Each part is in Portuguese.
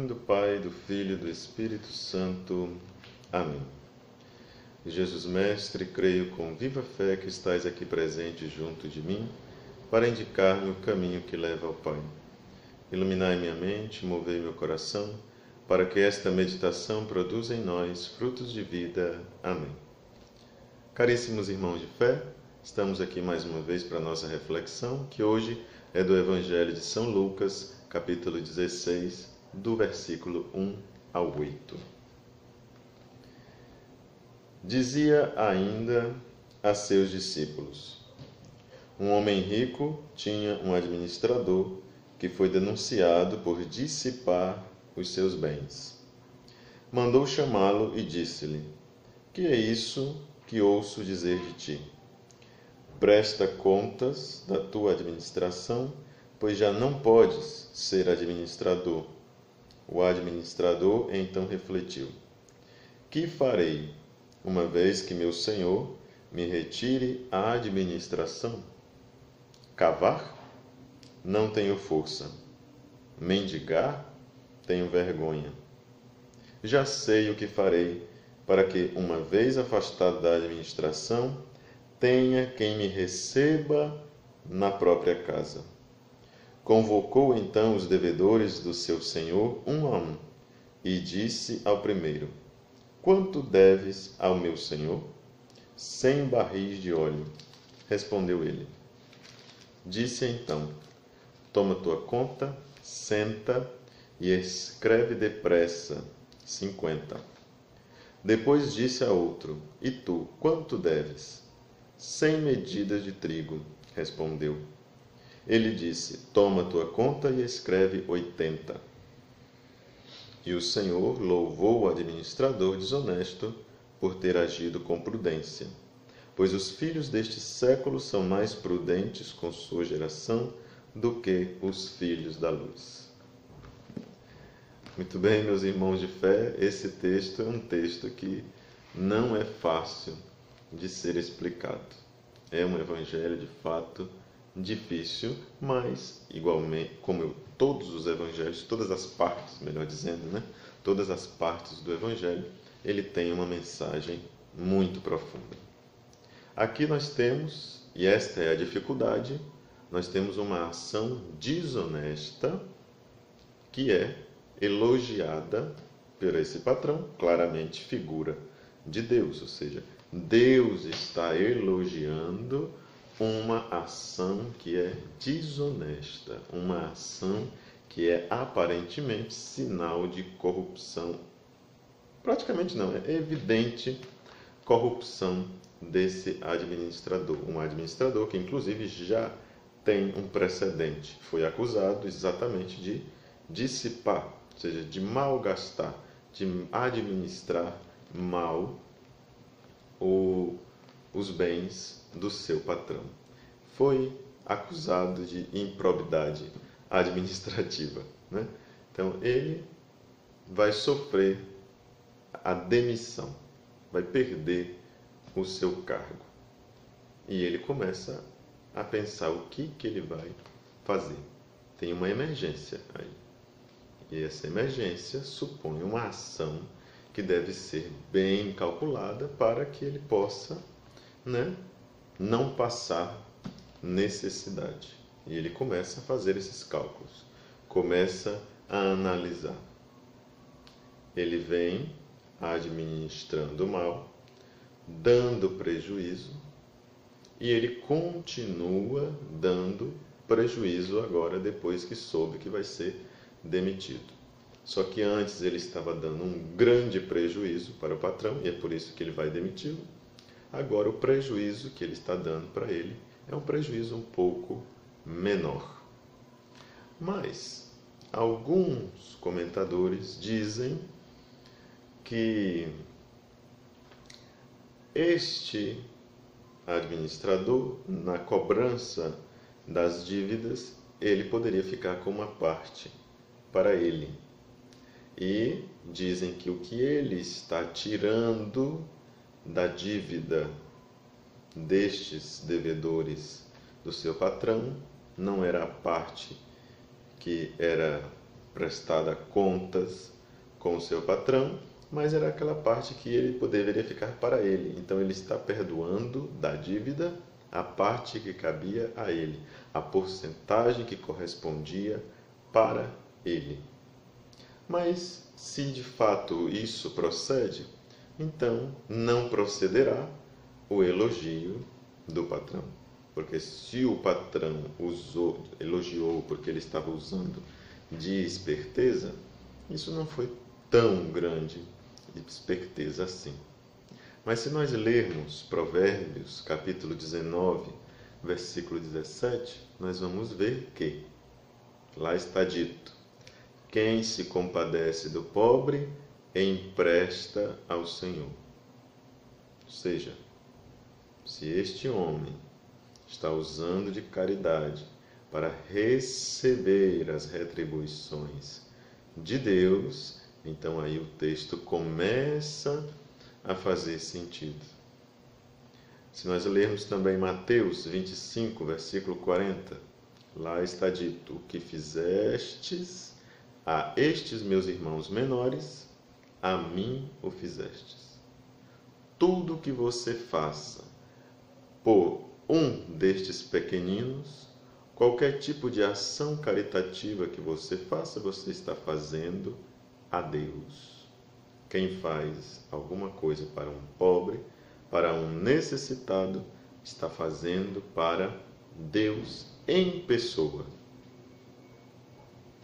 nome do Pai, do Filho e do Espírito Santo. Amém. Jesus Mestre, creio com viva fé que estais aqui presente junto de mim, para indicar-me o caminho que leva ao Pai. Iluminai minha mente, movei meu coração, para que esta meditação produza em nós frutos de vida. Amém. Caríssimos irmãos de fé, estamos aqui mais uma vez para a nossa reflexão, que hoje é do Evangelho de São Lucas, capítulo 16, do versículo 1 ao 8. Dizia ainda a seus discípulos: um homem rico tinha um administrador que foi denunciado por dissipar os seus bens. Mandou chamá-lo e disse-lhe: que é isso que ouço dizer de ti? Presta contas da tua administração, pois já não podes ser administrador. O administrador então refletiu: que farei, uma vez que meu senhor me retire a administração? Cavar? Não tenho força. Mendigar? Tenho vergonha. Já sei o que farei, para que, uma vez afastado da administração, tenha quem me receba na própria casa. Convocou então os devedores do seu senhor um a um, e disse ao primeiro: quanto deves ao meu senhor? 100 barris de óleo, respondeu ele. Disse então: toma tua conta, senta e escreve depressa 50. Depois disse a outro: e tu, quanto deves? 100 medidas de trigo, respondeu. Ele disse: toma tua conta e escreve 80. E o Senhor louvou o administrador desonesto por ter agido com prudência, pois os filhos deste século são mais prudentes com sua geração do que os filhos da luz. Muito bem, meus irmãos de fé, esse texto é um texto que não é fácil de ser explicado. É um evangelho, de fato, difícil, mas, igualmente, como todos os evangelhos, todas as partes, melhor dizendo, né? Todas as partes do evangelho, ele tem uma mensagem muito profunda. Aqui nós temos, e esta é a dificuldade, nós temos uma ação desonesta que é elogiada por esse patrão, claramente figura de Deus, ou seja, Deus está elogiando uma ação que é desonesta, uma ação que é aparentemente sinal de corrupção. Praticamente não, é evidente corrupção desse administrador. Um administrador que inclusive já tem um precedente. Foi acusado exatamente de dissipar, ou seja, de malgastar, de administrar mal os bens do seu patrão. Foi acusado de improbidade administrativa, né? Então ele vai sofrer a demissão, vai perder o seu cargo. E ele começa a pensar o que ele vai fazer. Tem uma emergência aí. E essa emergência supõe uma ação que deve ser bem calculada para que ele possa, né, não passar necessidade. E ele começa a fazer esses cálculos, começa a analisar. Ele vem administrando mal, dando prejuízo, e ele continua dando prejuízo agora, depois que soube que vai ser demitido. Só que antes ele estava dando um grande prejuízo para o patrão, e é por isso que ele vai demiti-lo. Agora o prejuízo que ele está dando para ele é um prejuízo um pouco menor. Mas alguns comentadores dizem que este administrador, na cobrança das dívidas, ele poderia ficar com uma parte para ele. E dizem que o que ele está tirando da dívida destes devedores do seu patrão não era a parte que era prestada contas com o seu patrão, mas era aquela parte que ele poderia ficar para ele. Então ele está perdoando da dívida a parte que cabia a ele, a porcentagem que correspondia para ele. Mas se de fato isso procede, então não procederá o elogio do patrão. Porque se o patrão elogiou porque ele estava usando de esperteza, isso não foi tão grande esperteza assim. Mas se nós lermos Provérbios, capítulo 19, versículo 17, nós vamos ver que lá está dito: quem se compadece do pobre, empresta ao Senhor. Ou seja, se este homem está usando de caridade para receber as retribuições de Deus, então aí o texto começa a fazer sentido. Se nós lermos também Mateus 25, versículo 40, lá está dito: o que fizestes a estes meus irmãos menores, a mim o fizestes. Tudo o que você faça por um destes pequeninos, qualquer tipo de ação caritativa que você faça, você está fazendo a Deus. Quem faz alguma coisa para um pobre, para um necessitado, está fazendo para Deus em pessoa.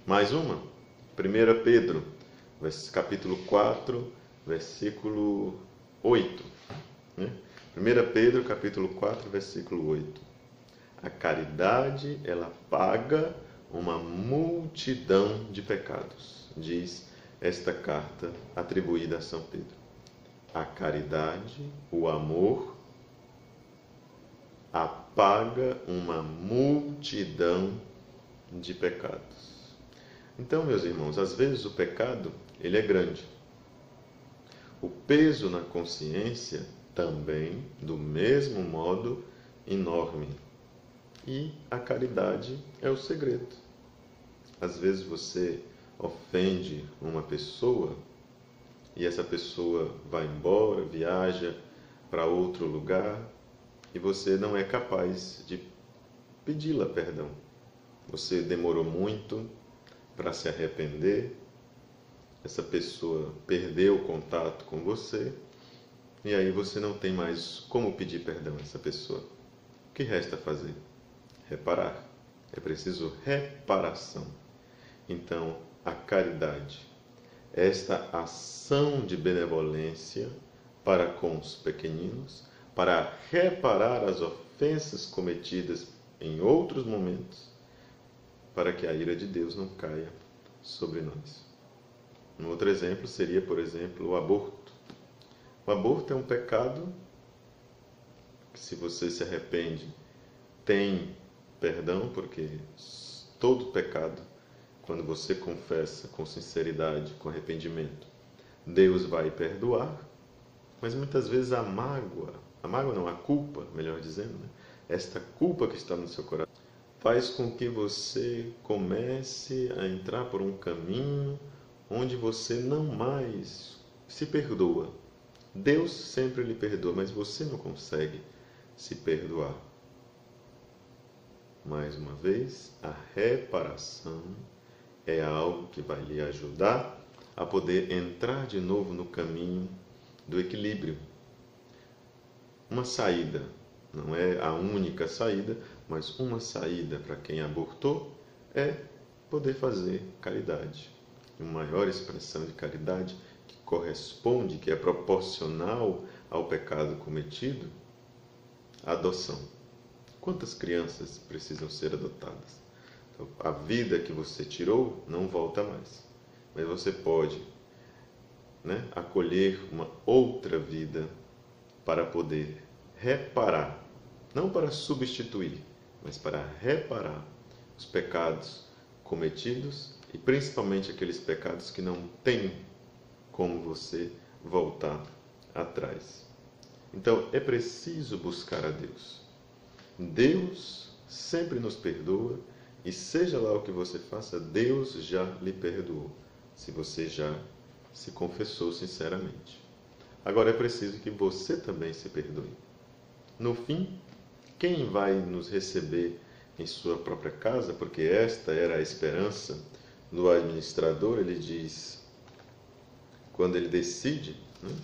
Mais uma, 1 Pedro, capítulo 4, versículo 8. 1 Pedro, capítulo 4, versículo 8. A caridade, ela paga uma multidão de pecados, diz esta carta atribuída a São Pedro. A caridade, o amor, apaga uma multidão de pecados. Então, meus irmãos, às vezes o pecado, ele é grande. O peso na consciência também, do mesmo modo, enorme. E a caridade é o segredo. Às vezes você ofende uma pessoa e essa pessoa vai embora, viaja para outro lugar e você não é capaz de pedi-la perdão. Você demorou muito para se arrepender, essa pessoa perdeu o contato com você e aí você não tem mais como pedir perdão a essa pessoa. O que resta fazer? Reparar. É preciso reparação. Então, a caridade, esta ação de benevolência para com os pequeninos, para reparar as ofensas cometidas em outros momentos, para que a ira de Deus não caia sobre nós. Um outro exemplo seria, por exemplo, o aborto. O aborto é um pecado que, se você se arrepende, tem perdão, porque todo pecado, quando você confessa com sinceridade, com arrependimento, Deus vai perdoar, mas muitas vezes a culpa, melhor dizendo, esta culpa que está no seu coração, faz com que você comece a entrar por um caminho onde você não mais se perdoa. Deus sempre lhe perdoa, mas você não consegue se perdoar. Mais uma vez, a reparação é algo que vai lhe ajudar a poder entrar de novo no caminho do equilíbrio. Uma saída, não é a única saída, mas uma saída para quem abortou é poder fazer caridade. E uma maior expressão de caridade que corresponde, que é proporcional ao pecado cometido, a adoção. Quantas crianças precisam ser adotadas? Então, a vida que você tirou não volta mais, mas você pode, acolher uma outra vida para poder reparar, não para substituir, mas para reparar os pecados cometidos e principalmente aqueles pecados que não tem como você voltar atrás. Então, é preciso buscar a Deus. Deus sempre nos perdoa E seja lá o que você faça, Deus já lhe perdoou, se você já se confessou sinceramente. Agora é preciso que você também se perdoe. No fim, quem vai nos receber em sua própria casa? Porque esta era a esperança do administrador. Ele diz, quando ele decide, né,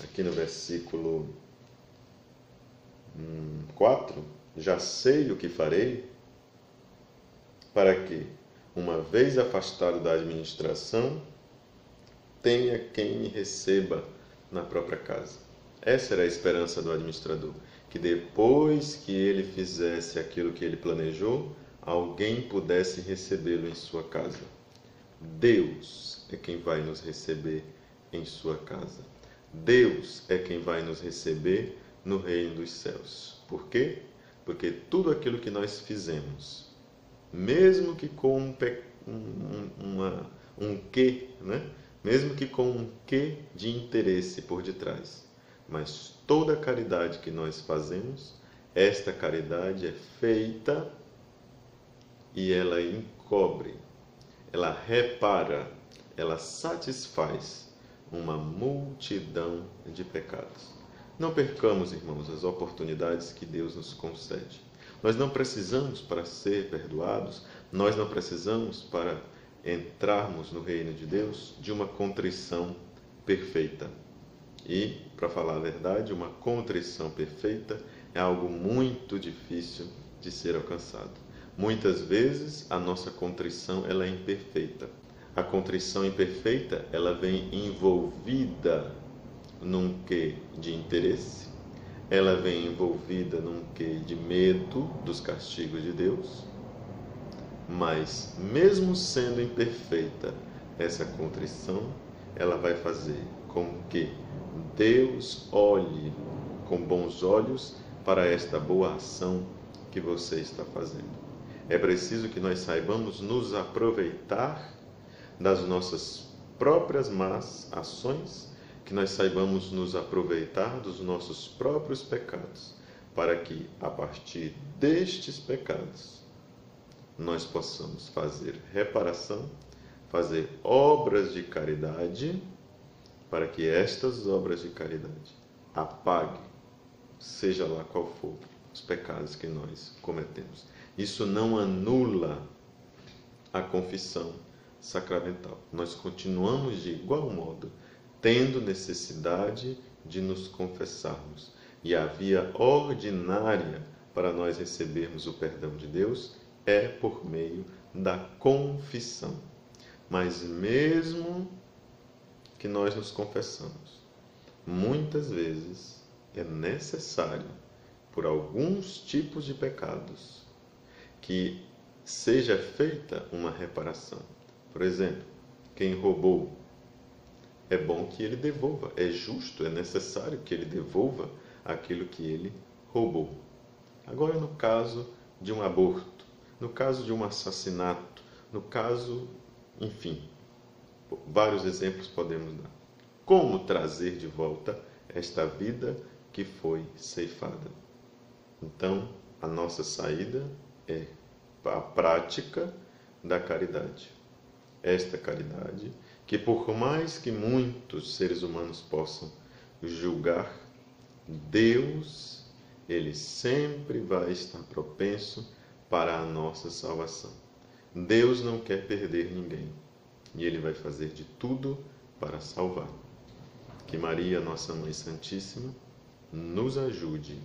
aqui no versículo 4, já sei o que farei, para que, uma vez afastado da administração, tenha quem me receba na própria casa. Essa era a esperança do administrador, que depois que ele fizesse aquilo que ele planejou, alguém pudesse recebê-lo em sua casa. Deus é quem vai nos receber em sua casa. Deus é quem vai nos receber no reino dos céus. Por quê? Porque tudo aquilo que nós fizemos, mesmo que com um quê, né? Mesmo que com um quê de interesse por detrás, mas toda a caridade que nós fazemos, esta caridade é feita e ela encobre, ela repara, ela satisfaz uma multidão de pecados. Não percamos, irmãos, as oportunidades que Deus nos concede. Nós não precisamos, para ser perdoados, nós não precisamos, para entrarmos no reino de Deus, de uma contrição perfeita. E, para falar a verdade, uma contrição perfeita é algo muito difícil de ser alcançado. Muitas vezes a nossa contrição ela é imperfeita. A contrição imperfeita ela vem envolvida num quê de interesse, ela vem envolvida num quê de medo dos castigos de Deus, mas mesmo sendo imperfeita, essa contrição, ela vai fazer com que Deus olhe com bons olhos para esta boa ação que você está fazendo. É preciso que nós saibamos nos aproveitar das nossas próprias más ações, que nós saibamos nos aproveitar dos nossos próprios pecados, para que, a partir destes pecados, nós possamos fazer reparação, fazer obras de caridade, para que estas obras de caridade apaguem, seja lá qual for, os pecados que nós cometemos. Isso não anula a confissão sacramental. Nós continuamos de igual modo tendo necessidade de nos confessarmos. E a via ordinária para nós recebermos o perdão de Deus é por meio da confissão. Mas mesmo que nós nos confessamos, muitas vezes é necessário, por alguns tipos de pecados, que seja feita uma reparação. Por exemplo, quem roubou, é bom que ele devolva, é justo, é necessário que ele devolva aquilo que ele roubou. Agora, no caso de um aborto, no caso de um assassinato, no caso, enfim, vários exemplos podemos dar. Como trazer de volta esta vida que foi ceifada? Então, a nossa saída é a prática da caridade. Esta caridade, que por mais que muitos seres humanos possam julgar, Deus, Ele sempre vai estar propenso para a nossa salvação. Deus não quer perder ninguém e Ele vai fazer de tudo para salvar. Que Maria, nossa Mãe Santíssima, nos ajude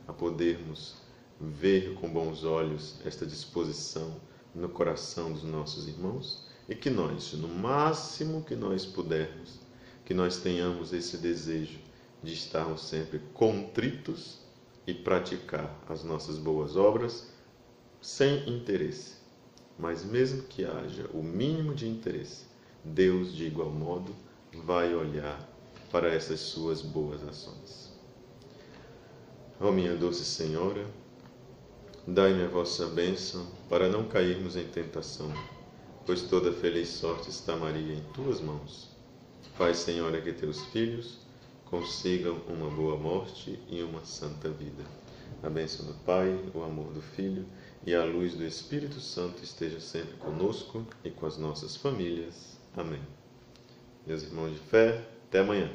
a podermos ver com bons olhos esta disposição no coração dos nossos irmãos e que nós, no máximo que nós pudermos, que nós tenhamos esse desejo de estarmos sempre contritos e praticar as nossas boas obras sem interesse. Mas mesmo que haja o mínimo de interesse, Deus, de igual modo, vai olhar para essas suas boas ações. Ó minha doce Senhora, dai-me a vossa bênção para não cairmos em tentação, pois toda feliz sorte está, Maria, em tuas mãos. Faz, Senhora, que teus filhos consigam uma boa morte e uma santa vida. A bênção do Pai, o amor do Filho e a luz do Espírito Santo esteja sempre conosco e com as nossas famílias. Amém. Meus irmãos de fé, até amanhã.